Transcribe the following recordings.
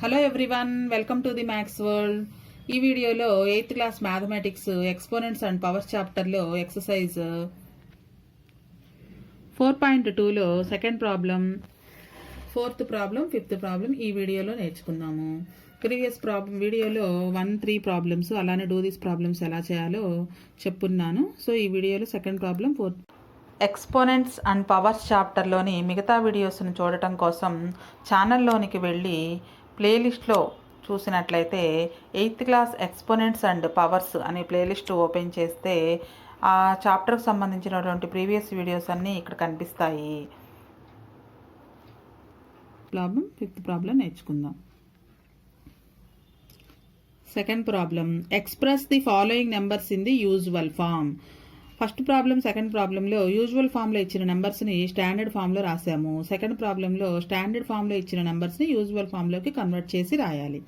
Hello everyone, welcome to the maths world. ఈ వీడియోలో 8th class mathematics exponents and powers చాప్టర్లో exercise 4.2లో second problem, fourth problem, fifth problem ఈ వీడియోలో నేర్చుకున్నాము. ప్రీవియస్ వీడియోలో 1-3 ప్రాబ్లమ్స్, అలానే డూ దిస్ ప్రాబ్లమ్స్ ఎలా చేయాలో చెప్పున్నాను. సో ఈ వీడియోలో second problem, fourth exponents and powers చాప్టర్లోని మిగతా వీడియోస్ను చూడటం కోసం ఛానల్లోనికి వెళ్ళి ప్లేలిస్ట్లో చూసినట్లయితే 8th class exponents and powers అనే ప్లేలిస్ట్ ఓపెన్ చేస్తే ఆ చాప్టర్కి సంబంధించినటువంటి ప్రీవియస్ వీడియోస్ అన్నీ ఇక్కడ కనిపిస్తాయి. ఫిఫ్త్ ప్రాబ్లం నేర్చుకుందాం. Second problem, express the following numbers in the usual form. First problem, second ప్రాబ్లంలో యూజువల్ ఫామ్లో ఇచ్చిన నెంబర్స్ని స్టాండర్డ్ ఫామ్లో రాసాము. సెకండ్ ప్రాబ్లంలో స్టాండర్డ్ ఫామ్లో ఇచ్చిన నెంబర్స్ని యూజువల్ ఫామ్లోకి కన్వర్ట్ చేసి రాయాలి.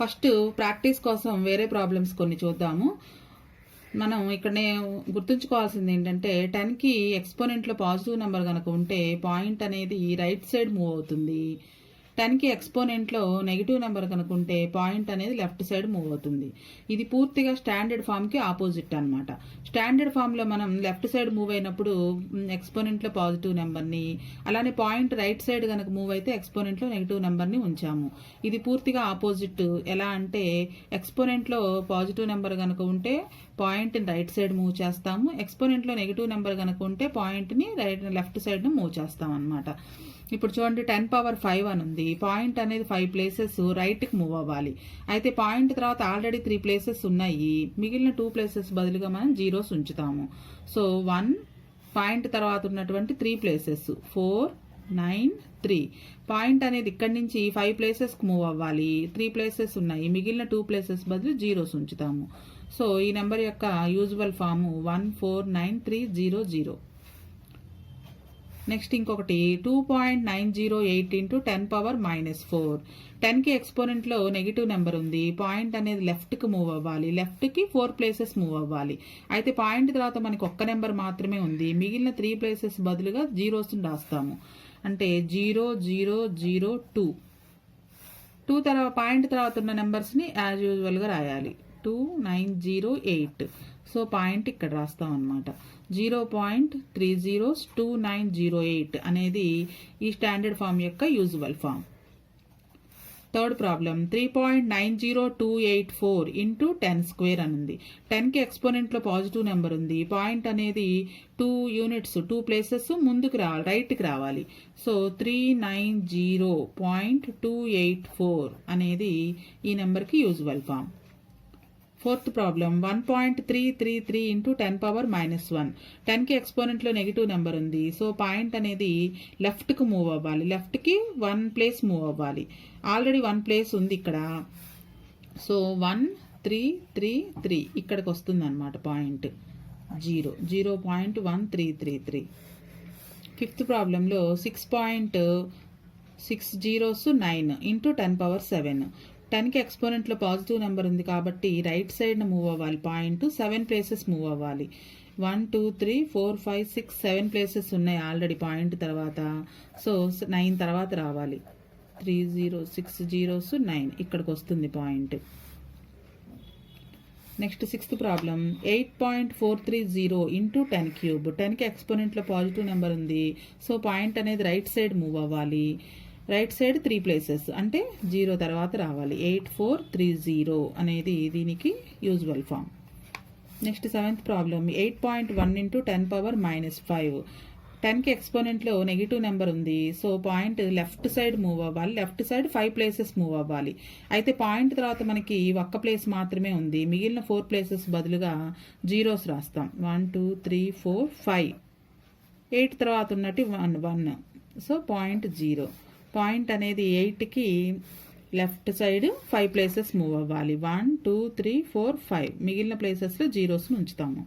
ఫస్ట్ ప్రాక్టీస్ కోసం వేరే ప్రాబ్లమ్స్ కొన్ని చూద్దాము. మనం ఇక్కడనే గుర్తుంచుకోవాల్సింది ఏంటంటే 10కి ఎక్స్పోనెంట్లో పాజిటివ్ నెంబర్ కనుక ఉంటే పాయింట్ అనేది రైట్ సైడ్ మూవ్ అవుతుంది. 10కి ఎక్స్పోనెంట్లో నెగిటివ్ నెంబర్ కనుకుంటే పాయింట్ అనేది లెఫ్ట్ సైడ్ మూవ్ అవుతుంది. ఇది పూర్తిగా స్టాండర్డ్ ఫామ్కి ఆపోజిట్ అనమాట. స్టాండర్డ్ ఫామ్లో మనం లెఫ్ట్ సైడ్ మూవ్ అయినప్పుడు ఎక్స్పోనెంట్లో పాజిటివ్ నెంబర్ని, అలానే పాయింట్ రైట్ సైడ్ కనుక మూవ్ అయితే ఎక్స్పోనెంట్లో నెగిటివ్ నెంబర్ని ఉంచాము. ఇది పూర్తిగా ఆపోజిట్. ఎలా అంటే ఎక్స్పోనెంట్లో పాజిటివ్ నెంబర్ కనుక ఉంటే పాయింట్ని రైట్ సైడ్ మూవ్ చేస్తాము. ఎక్స్పోనెంట్లో నెగిటివ్ నెంబర్ కనుక ఉంటే పాయింట్ని లెఫ్ట్ సైడ్ని మూవ్ చేస్తాం అనమాట. ఇప్పుడు చూడండి, 10⁵ అని ఉంది. పాయింట్ అనేది 5 ప్లేసెస్ రైట్కి మూవ్ అవ్వాలి. అయితే పాయింట్ తర్వాత ఆల్రెడీ 3 ప్లేసెస్ ఉన్నాయి. మిగిలిన 2 ప్లేసెస్ బదులుగా మనం జీరోస్ ఉంచుతాము. సో 1 పాయింట్ తర్వాత ఉన్నటువంటి 3 ప్లేసెస్ 4, 9, 3. పాయింట్ అనేది ఇక్కడి నుంచి 5 ప్లేసెస్కి మూవ్ అవ్వాలి. 3 ప్లేసెస్ ఉన్నాయి. మిగిలిన 2 ప్లేసెస్ బదులు జీరోస్ ఉంచుతాము. సో ఈ నెంబర్ యొక్క యూజువల్ ఫాము 14930. నెక్స్ట్ ఇంకొకటి 2.908 × 10⁻⁻4. 10కి ఎక్స్పోనెంట్లో నెగిటివ్ నెంబర్ ఉంది. పాయింట్ అనేది లెఫ్ట్కి మూవ్ అవ్వాలి. లెఫ్ట్కి 4 ప్లేసెస్ మూవ్ అవ్వాలి. అయితే పాయింట్ తర్వాత మనకి ఒక్క నెంబర్ మాత్రమే ఉంది. మిగిలిన 3 ప్లేసెస్ బదులుగా జీరోస్ రాస్తాము. అంటే 0, 0, 0, 2 తర్వాత పాయింట్ తర్వాత ఉన్న నెంబర్స్ని యాజ్ యూజువల్గా రాయాలి. 2908. సో పాయింట్ ఇక్కడ రాస్తాం అనమాట. 0.302908 అనేది ఈ స్టాండర్డ్ ఫామ్ యొక్క యూజువల్ ఫామ్. థర్డ్ ప్రాబ్లం, 3.90284 × 10² అని ఉంది. 10కి ఎక్స్పోనెంట్లో పాజిటివ్ నెంబర్ ఉంది. పాయింట్ అనేది 2 యూనిట్స్ 2 ప్లేసెస్ ముందుకు రావాలి, రైట్కి రావాలి. సో 390.284 అనేది ఈ నెంబర్కి యూజువల్ ఫామ్. Fourth problem, 1.333 × 10⁻⁻1. 10కి ఎక్స్పోనెంట్లో నెగిటివ్ నెంబర్ ఉంది. సో పాయింట్ అనేది లెఫ్ట్కి మూవ్ అవ్వాలి. లెఫ్ట్కి 1 ప్లేస్ మూవ్ అవ్వాలి. ఆల్రెడీ 1 ప్లేస్ ఉంది ఇక్కడ. సో 1333 ఇక్కడికి వస్తుంది అనమాట. పాయింట్ 0.1333. ఫిఫ్త్ ప్రాబ్లంలో 6.609 × 10⁻7. 10కి ఎక్స్పోనెంట్లో పాజిటివ్ నెంబర్ ఉంది కాబట్టి రైట్ సైడ్న మూవ్ అవ్వాలి. పాయింట్ 7 ప్లేసెస్ మూవ్ అవ్వాలి. 1, 2, 3, 4, 5, 6, 7 ప్లేసెస్ ఉన్నాయి ఆల్రెడీ పాయింట్ తర్వాత. సో 9 తర్వాత రావాలి. 3 0 6 zeros 9 ఇక్కడికి వస్తుంది పాయింట్. నెక్స్ట్ సిక్స్త్ ప్రాబ్లం, 8.430 × 10³ 10కి ఎక్స్పోనెంట్లో పాజిటివ్ నెంబర్ ఉంది. సో పాయింట్ అనేది రైట్ సైడ్ మూవ్ అవ్వాలి. రైట్ సైడ్ 3 ప్లేసెస్ అంటే 0 తర్వాత రావాలి. 8430 అనేది దీనికి usual form. Next seventh problem, 8.1 × 10⁻⁻5. 10కి ఎక్స్పోనెంట్లో నెగిటివ్ నెంబర్ ఉంది. So point left side move అవ్వాలి. లెఫ్ట్ సైడ్ 5 ప్లేసెస్ మూవ్ అవ్వాలి. అయితే పాయింట్ తర్వాత మనకి ఒక్క ప్లేస్ మాత్రమే ఉంది. మిగిలిన 4 ప్లేసెస్ బదులుగా జీరోస్ రాస్తాం. 1, 2, 3, 4, 5. 8 తర్వాత ఉన్నట్టు 1. So point 0. పాయింట్ అనేది 8కి లెఫ్ట్ సైడ్ 5 ప్లేసెస్ మూవ్ అవ్వాలి. 1, 2, 3, 4, 5. మిగిలిన ప్లేసెస్లో జీరోస్ని ఉంచుతాము.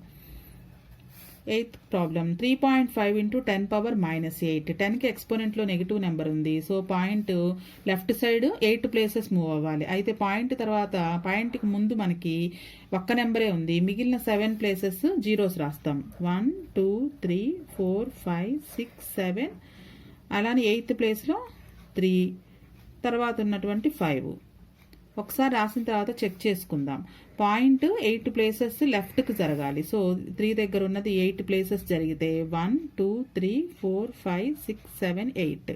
Eighth problem, 3.5 × 10⁻⁸. 10కి ఎక్స్పోనెంట్లో నెగిటివ్ నెంబర్ ఉంది. So point left side 8 places move అవ్వాలి. అయితే పాయింట్ తర్వాత పాయింట్కి ముందు మనకి ఒక్క నెంబరే ఉంది. మిగిలిన 7 ప్లేసెస్ జీరోస్ రాస్తాం. 1, 2, 3, 4, 5, 6, 7. అలానే 8th ప్లేస్లో 3, తర్వాత ఉన్నటువంటి 5. ఒకసారి రాసిన తర్వాత చెక్ చేసుకుందాం. పాయింట్ 8 ప్లేసెస్ లెఫ్ట్కి జరగాలి. సో 3 దగ్గర ఉన్నది 8 ప్లేసెస్ జరిగితే 1 2 3 4 5 6 7 8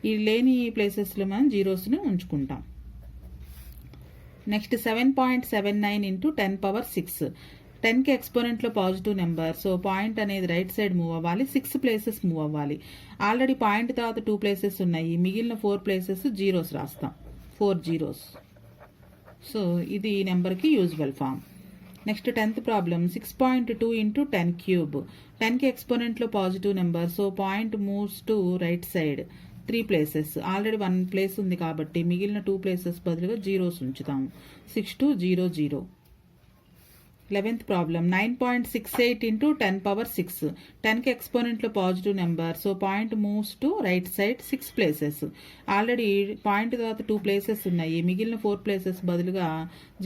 ఈ లేని ప్లేసెస్లో మనం జీరోస్ని ఉంచుకుంటాం. Next 7.79 into 10 power 6. 10కి ఎక్స్పోనెంట్లో పాజిటివ్ నెంబర్. సో పాయింట్ అనేది రైట్ సైడ్ మూవ్ అవ్వాలి, 6 ప్లేసెస్ మూవ్ అవ్వాలి. ఆల్రెడీ పాయింట్ తర్వాత 2 ప్లేసెస్ ఉన్నాయి, మిగిలిన 4 ప్లేసెస్ జీరోస్ రాస్తాం, 4 జీరోస్. సో ఇది ఈ నెంబర్కి usual form. Next 10th problem 6.2 into 10 cube. 10కి ఎక్స్పోనెంట్లో positive number. So point moves to right side 3 places. Already 1 place ఉంది కాబట్టి మిగిలిన 2 ప్లేసెస్ బదులుగా జీరోస్ ఉంచుతాము. 6 2 0 0. 11th problem 9.68 into 10 power 6. 10కి ఎక్స్పోనెంట్లో positive number. So point moves to right side 6 places. Already point తర్వాత 2 ప్లేసెస్ ఉన్నాయి, మిగిలిన 4 ప్లేసెస్ బదులుగా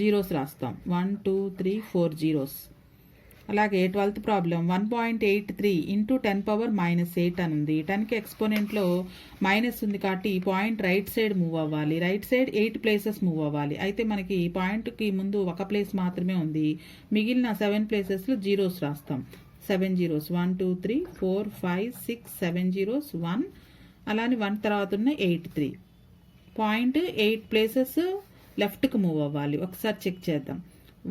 జీరోస్ రాస్తాం, 1 2 3 4 జీరోస్. అలాగే 12th ప్రాబ్లం 1.83 ఇంటూ 10 పవర్ -8 అని ఉంది. 10కి ఎక్స్పోనెంట్లో మైనస్ ఉంది కాబట్టి పాయింట్ రైట్ సైడ్ మూవ్ అవ్వాలి, రైట్ సైడ్ 8 ప్లేసెస్ మూవ్ అవ్వాలి. అయితే మనకి పాయింట్కి ముందు ఒక ప్లేస్ మాత్రమే ఉంది, మిగిలిన 7 ప్లేసెస్లో జీరోస్ రాస్తాం, 7 జీరోస్, 1 2 3 4 5 6 7 జీరోస్, 1. అలానే 1 తర్వాత ఉన్న 8 3. పాయింట్ 8 ప్లేసెస్ లెఫ్ట్కి మూవ్ అవ్వాలి. ఒకసారి చెక్ చేద్దాం.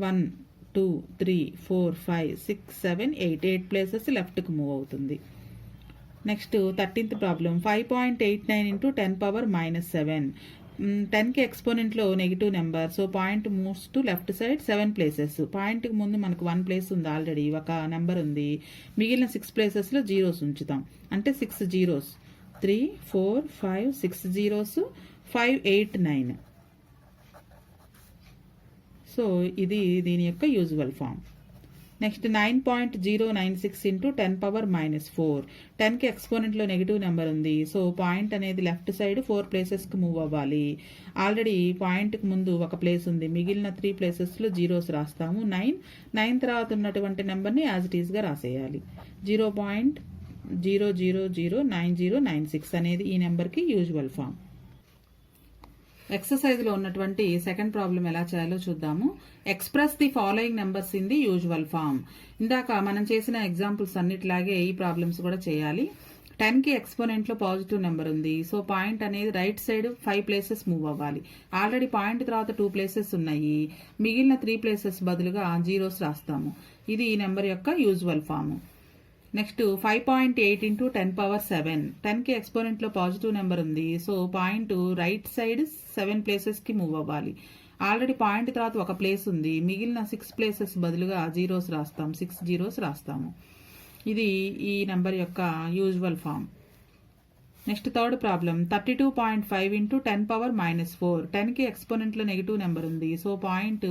1 2 3 4 5 6 7 8 8 ప్లేసెస్ లెఫ్ట్కి మూవ్ అవుతుంది. Next 13th problem 5.89 into 10 power -7. 10కి ఎక్స్పోనెంట్లో negative number. So point moves to left side 7 places. పాయింట్కి ముందు మనకు 1 ప్లేస్ ఉంది, ఆల్రెడీ ఒక నెంబర్ ఉంది, మిగిలిన 6 ప్లేసెస్లో జీరోస్ ఉంచుతాం, అంటే 6 జీరోస్, 3 4 5 6 జీరోస్, 5 8 9. సో ఇది దీని యొక్క usual form. Next 9.096 into 10 power -4. 10కి ఎక్స్పోనెంట్లో నెగిటివ్ నెంబర్ ఉంది. సో పాయింట్ అనేది లెఫ్ట్ సైడ్ 4 ప్లేసెస్కి మూవ్ అవ్వాలి. ఆల్రెడీ పాయింట్కి ముందు ఒక ప్లేస్ ఉంది, మిగిలిన 3 ప్లేసెస్లో జీరోస్ రాస్తాము, 9. 9 తర్వాత ఉన్నటువంటి నెంబర్ని యాజ్ ఇట్ ఈస్గా రాసేయాలి. 0.0009096 అనేది ఈ నెంబర్కి యూజువల్ ఫామ్. ఎక్సర్సైజ్లో ఉన్నటువంటి సెకండ్ ప్రాబ్లం ఎలా చేయాలో చూద్దాము. Express the following numbers in the usual form. ఇందాక మనం చేసిన ఎగ్జాంపుల్స్ అన్నిట్లాగే ఈ ప్రాబ్లమ్స్ కూడా చేయాలి. 10కి ఎక్స్పోనెంట్లో పాజిటివ్ నెంబర్ ఉంది. సో పాయింట్ అనేది రైట్ సైడ్ 5 ప్లేసెస్ మూవ్ అవ్వాలి. ఆల్రెడీ పాయింట్ తర్వాత 2 ప్లేసెస్ ఉన్నాయి, మిగిలిన 3 ప్లేసెస్ బదులుగా జీరోస్ రాస్తాము. ఇది ఈ నెంబర్ యొక్క usual form. Next 5.8 into 10 power 7. 10కి ఎక్స్పోనెంట్లో పాజిటివ్ నెంబర్ ఉంది. సో పాయింట్ రైట్ సైడ్ 7 ప్లేసెస్కి మూవ్ అవ్వాలి. ఆల్రెడీ పాయింట్ తర్వాత ఒక ప్లేస్ ఉంది, మిగిలిన 6 ప్లేసెస్ బదులుగా జీరోస్ రాస్తాం, 6 జీరోస్ రాస్తాము. ఇది ఈ నెంబర్ యొక్క usual form. Next third problem 32.5 into 10 power -4. 10కి ఎక్స్పోనెంట్లో నెగిటివ్ నెంబర్ ఉంది. So point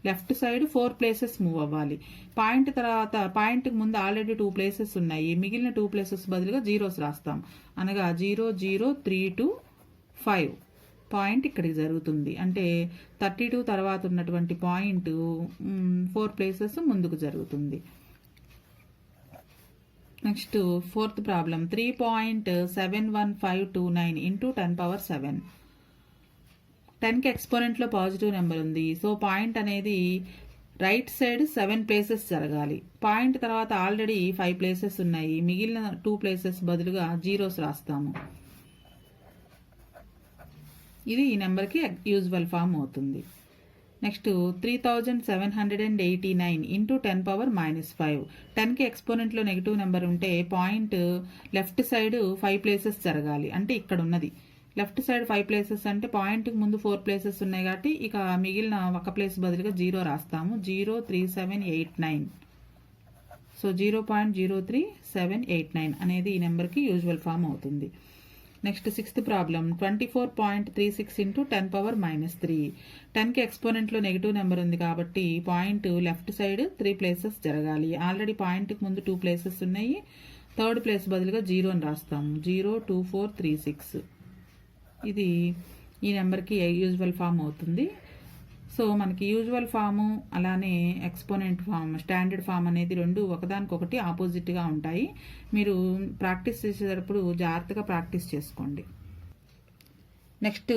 left side 4 places move అవ్వాలి. పాయింట్ తర్వాత పాయింట్కి ముందు ఆల్రెడీ 2 ప్లేసెస్ ఉన్నాయి, మిగిలిన 2 ప్లేసెస్ బదులుగా జీరోస్ రాస్తాం, అనగా 0 0 3 2 5. పాయింట్ ఇక్కడికి జరుగుతుంది, అంటే 32 తర్వాత ఉన్నటువంటి పాయింట్ 4 ప్లేసెస్ ముందుకు జరుగుతుంది. Next 4th problem 3.71529 into 10 power 7. 10కి ఎక్స్పోనెంట్లో పాజిటివ్ నెంబర్ ఉంది. సో పాయింట్ అనేది రైట్ సైడ్ 7 ప్లేసెస్ జరగాలి. పాయింట్ తర్వాత ఆల్రెడీ 5 ప్లేసెస్ ఉన్నాయి, మిగిలిన 2 ప్లేసెస్ బదులుగా జీరోస్ రాస్తాము. ఇది ఈ నెంబర్కి యూజువల్ ఫామ్ అవుతుంది. Next 3789 into 10 power -5. 10కి ఎక్స్పోనెంట్లో నెగిటివ్ నెంబర్ ఉంటే పాయింట్ లెఫ్ట్ సైడ్ 5 ప్లేసెస్ జరగాలి, అంటే ఇక్కడ ఉన్నది లెఫ్ట్ సైడ్ 5 ప్లేసెస్, అంటే పాయింట్కి ముందు 4 ప్లేసెస్ ఉన్నాయి కాబట్టి ఇక మిగిలిన ఒక ప్లేస్ బదులుగా జీరో రాస్తాము, 03789. సో 0.03789 అనేది ఈ నెంబర్కి యూజువల్ ఫామ్ అవుతుంది. Next 6th problem 24.36 into 10 power -3. 10కి ఎక్స్పోనెంట్లో నెగిటివ్ నెంబర్ ఉంది కాబట్టి పాయింట్ లెఫ్ట్ సైడ్ 3 ప్లేసెస్ జరగాలి. ఆల్రెడీ పాయింట్కి ముందు 2 ప్లేసెస్ ఉన్నాయి, థర్డ్ ప్లేస్ బదులుగా 0 అని రాస్తాము, 02436. ఇది ఈ నెంబర్కి యూజువల్ ఫామ్ అవుతుంది. సో మనకి యూజువల్ ఫాము అలానే ఎక్స్పోనెంట్ ఫామ్, స్టాండర్డ్ ఫామ్ అనేది రెండు ఒకదానికొకటి ఆపోజిట్గా ఉంటాయి. మీరు ప్రాక్టీస్ చేసేటప్పుడు జాగ్రత్తగా ప్రాక్టీస్ చేసుకోండి. Next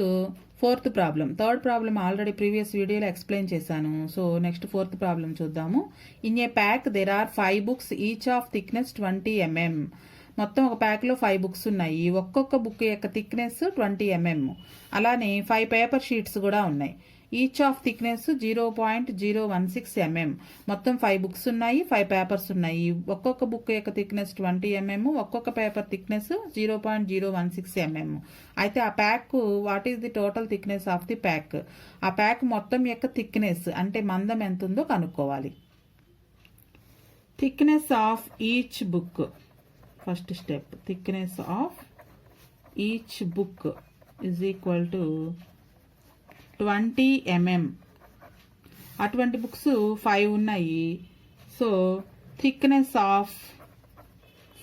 fourth problem. Third problem already previous వీడియోలో ఎక్స్ప్లెయిన్ చేశాను. సో నెక్స్ట్ ఫోర్త్ ప్రాబ్లం చూద్దాము. In a pack there are 5 books each of thickness 20 mm. మొత్తం ఒక ప్యాక్లో 5 బుక్స్ ఉన్నాయి. ఒక్కొక్క బుక్ యొక్క థిక్నెస్ 20 mm. అలానే 5 పేపర్ షీట్స్ కూడా ఉన్నాయి. Each of thickness 0.016 mm. మొత్తం 5 బుక్స్ ఉన్నాయి, 5 పేపర్స్ ఉన్నాయి. ఒక్కొక్క బుక్ యొక్క థిక్నెస్ 20 mm, ఒక్కొక్క పేపర్ థిక్నెస్ 0.016 mm. అయితే ఆ pack what is the total thickness of the pack? ఆ ప్యాక్ మొత్తం యొక్క థిక్నెస్ అంటే మందం ఎంత ఉందో కనుక్కోవాలి. Thickness of each book. First step, thickness of each book is equal to 20 mm. అటువంటి బుక్స్ 5 ఉన్నాయి. So thickness of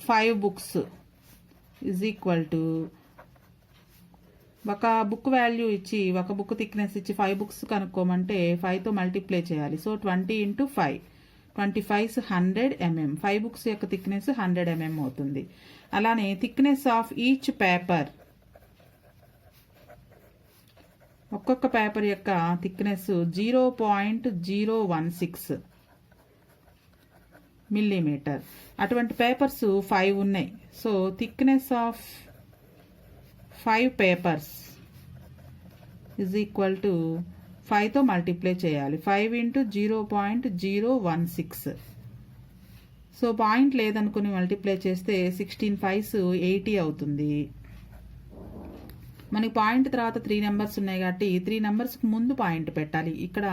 5 books is equal to, ఒక బుక్ వాల్యూ ఇచ్చి ఒక బుక్ థిక్నెస్ ఇచ్చి 5 బుక్స్ కనుక్కోమంటే 5తో మల్టిప్లై చేయాలి. So 20 × 5, 25 100 mm. 5 బుక్స్ యొక్క thickness 100 mm అవుతుంది. అలానే థిక్నెస్ ఆఫ్ ఈచ్ పేపర్, ఒక్కొక్క పేపర్ యొక్క థిక్నెస్ 0.016 మిల్లీమీటర్. అటువంటి పేపర్స్ 5 ఉన్నాయి. So thickness of 5 papers is equal to 5తో మల్టిప్లై చేయాలి. 5 × 0.016. సో పాయింట్ లేదనుకుని మల్టిప్లై చేస్తే 16 5s 80 అవుతుంది. మనకి పాయింట్ తర్వాత 3 నెంబర్స్ ఉన్నాయి కాబట్టి 3 నెంబర్స్కి ముందు పాయింట్ పెట్టాలి. ఇక్కడ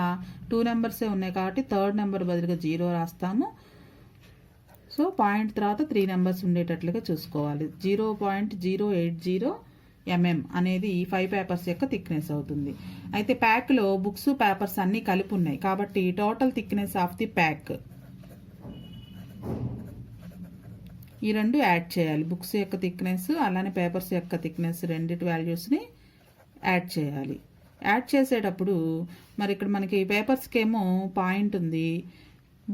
2 నెంబర్సే ఉన్నాయి కాబట్టి థర్డ్ నెంబర్ బదులుగా 0 రాస్తాము. సో పాయింట్ తర్వాత 3 నెంబర్స్ ఉండేటట్లుగా చూసుకోవాలి. 0.080 mm అనేది 5 పేపర్స్ యొక్క థిక్నెస్ అవుతుంది. అయితే ప్యాక్లో బుక్స్ పేపర్స్ అన్నీ కలిపి ఉన్నాయి కాబట్టి total thickness of the pack ఈ రెండు యాడ్ చేయాలి. బుక్స్ యొక్క థిక్నెస్ అలానే పేపర్స్ యొక్క థిక్నెస్ రెండిటి వాల్యూస్ని యాడ్ చేయాలి. యాడ్ చేసేటప్పుడు మరి ఇక్కడ మనకి పేపర్స్కి ఏమో పాయింట్ ఉంది,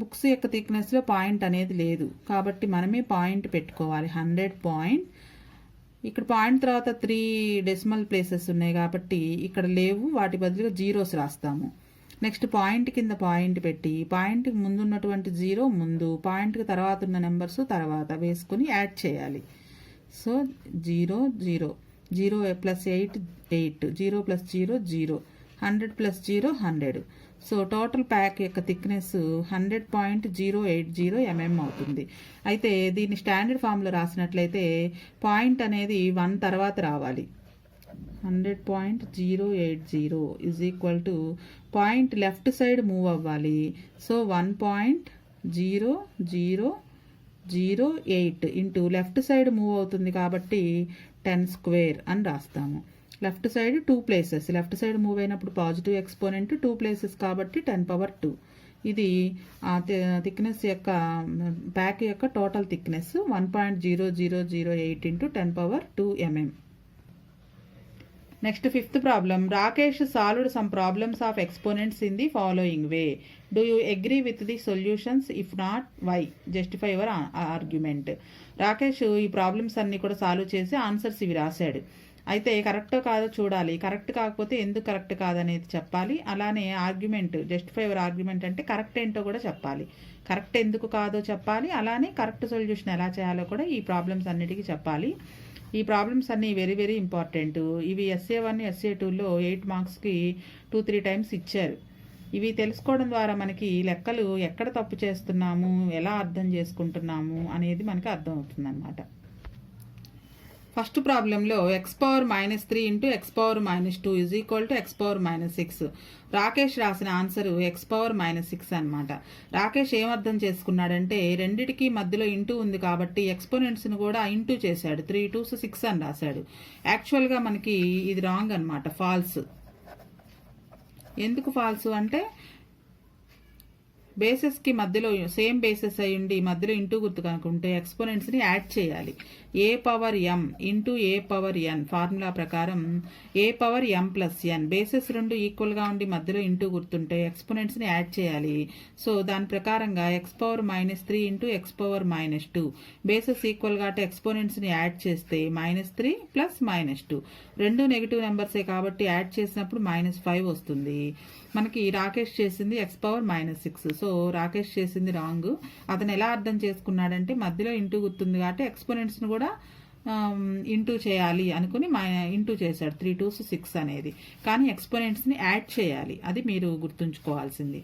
బుక్స్ యొక్క థిక్నెస్లో పాయింట్ అనేది లేదు కాబట్టి మనమే పాయింట్ పెట్టుకోవాలి. 100 పాయింట్. ఇక్కడ పాయింట్ తర్వాత 3 డెసిమల్ ప్లేసెస్ ఉన్నాయి కాబట్టి ఇక్కడ లేవు, వాటి బదులుగా జీరోస్ రాస్తాము. నెక్స్ట్ పాయింట్ కింద పాయింట్ పెట్టి పాయింట్కి ముందు ఉన్నటువంటి 0 ముందు, పాయింట్కి తర్వాత ఉన్న నెంబర్స్ తర్వాత వేసుకొని యాడ్ చేయాలి. సో 0 0 0 + 8 8, 0 + 0 0, 100 + 0 100. సో టోటల్ ప్యాక్ యొక్క థిక్నెస్ 100.080 mm అవుతుంది. అయితే దీన్ని స్టాండర్డ్ ఫామ్లో రాసినట్లయితే పాయింట్ అనేది 1 తర్వాత రావాలి. 100.080 is equal to point left side move అవ్వాలి. So 1.0008 into left side move అవుతుంది కాబట్టి 10² అని రాస్తాము. Left side 2 places, left side move అయినప్పుడు పాజిటివ్ ఎక్స్పోనెంట్ 2 ప్లేసెస్ కాబట్టి 10^2. ఇది థిక్నెస్ యొక్క ప్యాక్ యొక్క total thickness 1.0008 × 10^2 mm. Next, fifth problem. Rakesh solved some problems of exponents in the following way. Do you agree with the solutions? If not, why? Justify your argument. Rakesh ఈ problems అన్ని కూడా solve చేసి answers ఇవి రాశాడు. అయితే కరెక్టో కాదో చూడాలి. కరెక్ట్ కాకపోతే ఎందుకు కరెక్ట్ కాదనేది చెప్పాలి. అలానే ఆర్గ్యుమెంట్, జస్టిఫై యువర్ ఆర్గ్యుమెంట్ అంటే కరెక్ట్ ఏంటో కూడా చెప్పాలి. కరెక్ట్ ఎందుకు కాదో చెప్పాలి. అలానే కరెక్ట్ సొల్యూషన్ ఎలా చేయాలో కూడా ఈ ప్రాబ్లమ్స్ అన్నిటికీ చెప్పాలి. ఈ ప్రాబ్లమ్స్ అన్నీ వెరీ వెరీ ఇంపార్టెంట్. ఇవి SA1 SA2లో 8 మార్క్స్కి 2-3 టైమ్స్ ఇచ్చారు. ఇవి తెలుసుకోవడం ద్వారా మనకి లెక్కలు ఎక్కడ తప్పు చేస్తున్నాము, ఎలా అర్థం చేసుకుంటున్నాము అనేది మనకి అర్థం అవుతుంది అన్నమాట. ఫస్ట్ ప్రాబ్లంలో x⁻³ into x⁻² is equal to x⁻6. Rakesh రాసిన ఆన్సర్ x⁻6 అనమాట. రాకేష్ ఏమర్థం చేసుకున్నాడంటే రెండిటికి మధ్యలో ఇంటూ ఉంది కాబట్టి ఎక్స్పోనెంట్స్ని కూడా ఇంటూ చేశాడు. 3 2s 6 అని రాశాడు. యాక్చువల్గా మనకి ఇది రాంగ్ అనమాట, ఫాల్స్. ఎందుకు ఫాల్స్ అంటే బేసెస్కి మధ్యలో సేమ్ బేసెస్ అయి ఉండి మధ్యలో ఇంటూ గుర్తు కనుకుంటే ఎక్స్పోనెంట్స్ని యాడ్ చేయాలి. A power M into A power N formula ప్రకారం ఏ పవర్ ఎం ప్లస్ ఎన్ బేసెస్ రెండు ఈక్వల్గా ఉండి మధ్యలో ఇంటూ గుర్తుంటే ఎక్స్పోనెంట్స్ని యాడ్ చేయాలి. సో దాని ప్రకారంగా X power -3 into X power -2 bases ఈక్వల్గా అంటే ఎక్స్పోనెంట్స్ని యాడ్ చేస్తే -3 ప్లస్ -2 రెండు నెగిటివ్ నెంబర్సే కాబట్టి యాడ్ చేసినప్పుడు -5 వస్తుంది. మనకి రాకేష్ చేసింది ఎక్స్ పవర్ -6. సో రాకేష్ చేసింది రాంగ్. అతను ఎలా అర్థం చేసుకున్నాడంటే మధ్యలో ఇంటూ గుర్తుంది కాబట్టి ఎక్స్పోనెంట్స్ని కూడా ఇంటూ చేయాలి అనుకుని ఇంటూ చేశాడు. 3 2s 6 అనేది. కానీ ఎక్స్పోనెంట్స్ని యాడ్ చేయాలి, అది మీరు గుర్తుంచుకోవాల్సింది.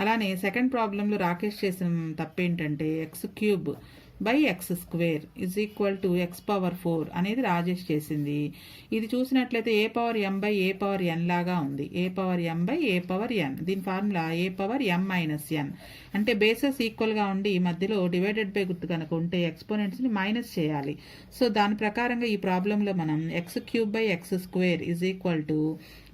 అలానే సెకండ్ ప్రాబ్లంలో రాకేష్ చేసిన తప్పేంటంటే x³ by x² is equal to x power 4 అనేది రాజేష్ చేసింది. ఇది చూసినట్లయితే a power m by a power n లాగా ఉంది. A power m by a power n, దీని formula a power m minus n. అంటే బేసెస్ ఈక్వల్గా ఉండి మధ్యలో డివైడెడ్ బై గుర్తు కనుక ఉంటే ఎక్స్పోనెంట్స్ని మైనస్ చేయాలి. సో దాని ప్రకారంగా ఈ ప్రాబ్లంలో మనం x³ by x² is equal to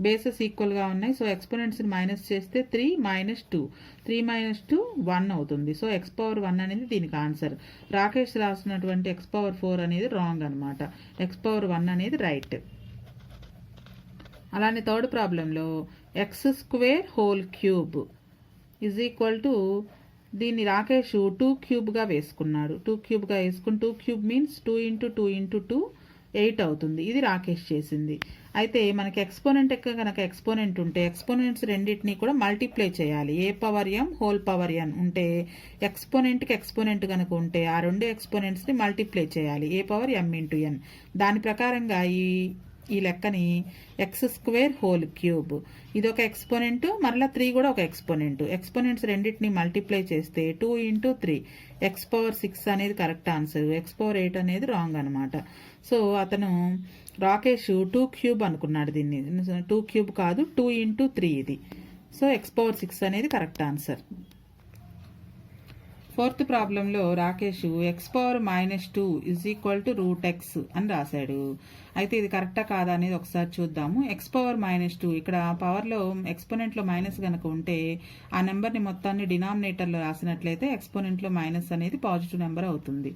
bases ఈక్వల్గా ఉన్నాయి. సో ఎక్స్పోనెంట్స్ని మైనస్ చేస్తే 3 - 2 3 - 2 1 అవుతుంది. సో x పవర్ 1 అనేది దీనికి ఆన్సర్. రాకేష్ రాసినటువంటి x పవర్ 4 అనేది రాంగ్ అనమాట. x పవర్ 1 అనేది రైట్. అలానే థర్డ్ ప్రాబ్లంలో x² whole cube is equal to దీన్ని రాకేష్ 2³ వేసుకున్నాడు. 2³ వేసుకుని 2³ మీన్స్ 2 × 2 × 2 8 అవుతుంది. ఇది రాకేష్ చేసింది. అయితే మనకి ఎక్స్పోనెంట్ కనుక ఎక్స్పోనెంట్ ఉంటే ఎక్స్పోనెంట్స్ రెండింటినీ కూడా మల్టిప్లై చేయాలి. A power m whole power n ఉంటే ఎక్స్పోనెంట్కి ఎక్స్పోనెంట్ కనుక ఉంటే ఆ రెండు ఎక్స్పోనెంట్స్ని మల్టిప్లై చేయాలి. A power m × n. దాని ప్రకారంగా ఈ లెక్కని x² హోల్ క్యూబ్ ఇది ఒక ఎక్స్పోనెంట్, మరలా 3 కూడా ఒక ఎక్స్పోనెంట్. ఎక్స్పోనెంట్స్ రెండింటిని మల్టిప్లై చేస్తే 2 × 3 x పవర్ 6 అనేది కరెక్ట్ ఆన్సర్. x పవర్ 8 అనేది రాంగ్ అనమాట. సో అతను రాకేష్ 2³ అనుకున్నాడు. దీన్ని 2³ కాదు, 2 × 3 ఇది. సో x పవర్ 6 అనేది కరెక్ట్ ఆన్సర్. ఫోర్త్ ప్రాబ్లంలో Rakesh x power -2 is equal to √x అని రాశాడు. అయితే ఇది కరెక్టా కాదా అనేది ఒకసారి చూద్దాము. x పవర్ -2 ఇక్కడ పవర్లో ఎక్స్పోనెంట్లో మైనస్ కనుక ఉంటే ఆ నెంబర్ని మొత్తాన్ని డినామినేటర్లో రాసినట్లయితే ఎక్స్పోనెంట్లో మైనస్ అనేది పాజిటివ్ నెంబర్ అవుతుంది.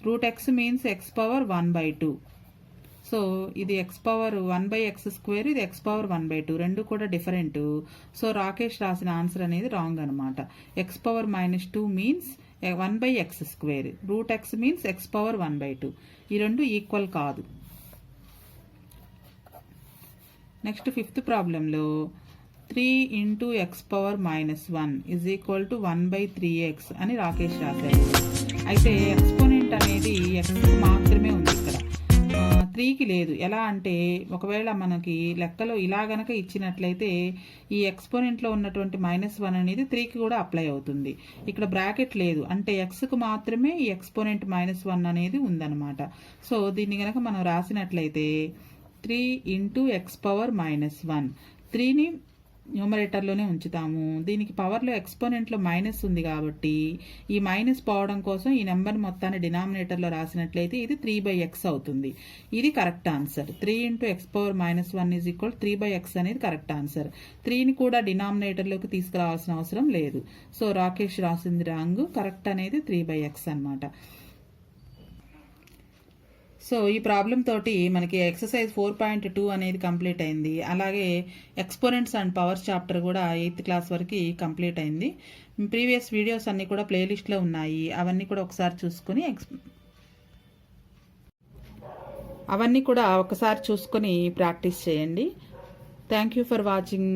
√x means x power 1/2. So ఇది x పవర్ 1/x², ఇది x పవర్ 1/2 రెండు కూడా డిఫరెంట్. సో రాకేష్ రాసిన ఆన్సర్ అనేది రాంగ్ అనమాట. x power -2 means 1/x², √x means x power 1/2. ఈ రెండు ఈక్వల్ కాదు. నెక్స్ట్ ఫిఫ్త్ ప్రాబ్లంలో 3 × x power -1 is equal to 1/3x అని రాకేష్ రాశాడు. అయితే ఎక్స్పోనెంట్ అనేది x మాత్రమే ఉంది, ఇక్కడ 3కి లేదు. ఎలా అంటే ఒకవేళ మనకి లెక్కలో ఇలా గనక ఇచ్చినట్లయితే ఈ ఎక్స్పోనెంట్లో ఉన్నటువంటి -1 అనేది 3కి కూడా అప్లై అవుతుంది. ఇక్కడ బ్రాకెట్ లేదు అంటే xకు మాత్రమే ఈ ఎక్స్పోనెంట్ -1 అనేది ఉందన్నమాట. సో దీన్ని గనక మనం రాసినట్లయితే 3 × x పవర్ -1, 3ని న్యూమరేటర్లోనే ఉంచుతాము. దీనికి పవర్లో ఎక్స్పోనెంట్లో మైనస్ ఉంది కాబట్టి ఈ మైనస్ పోవడం కోసం ఈ నెంబర్ మొత్తాన్ని డినామినేటర్లో రాసినట్లయితే ఇది 3/x అవుతుంది. ఇది correct answer. 3 × x power -1 is equal 3/x అనేది కరెక్ట్ ఆన్సర్. 3ని కూడా డినామినేటర్లోకి తీసుకురావాల్సిన అవసరం లేదు. సో రాకేష్ రాసింది రాంగ్. కరెక్ట్ అనేది 3/x అనమాట. సో ఈ ప్రాబ్లం తోటి మనకి ఎక్సర్సైజ్ 4.2 అనేది కంప్లీట్ అయింది. అలాగే ఎక్స్పోనెంట్స్ అండ్ పవర్స్ చాప్టర్ కూడా 8th క్లాస్ వరకు కంప్లీట్ అయింది. ప్రీవియస్ వీడియోస్ అన్నీ కూడా ప్లేలిస్ట్లో ఉన్నాయి. అవన్నీ కూడా ఒకసారి చూసుకొని ప్రాక్టీస్ చేయండి. Thank you for watching.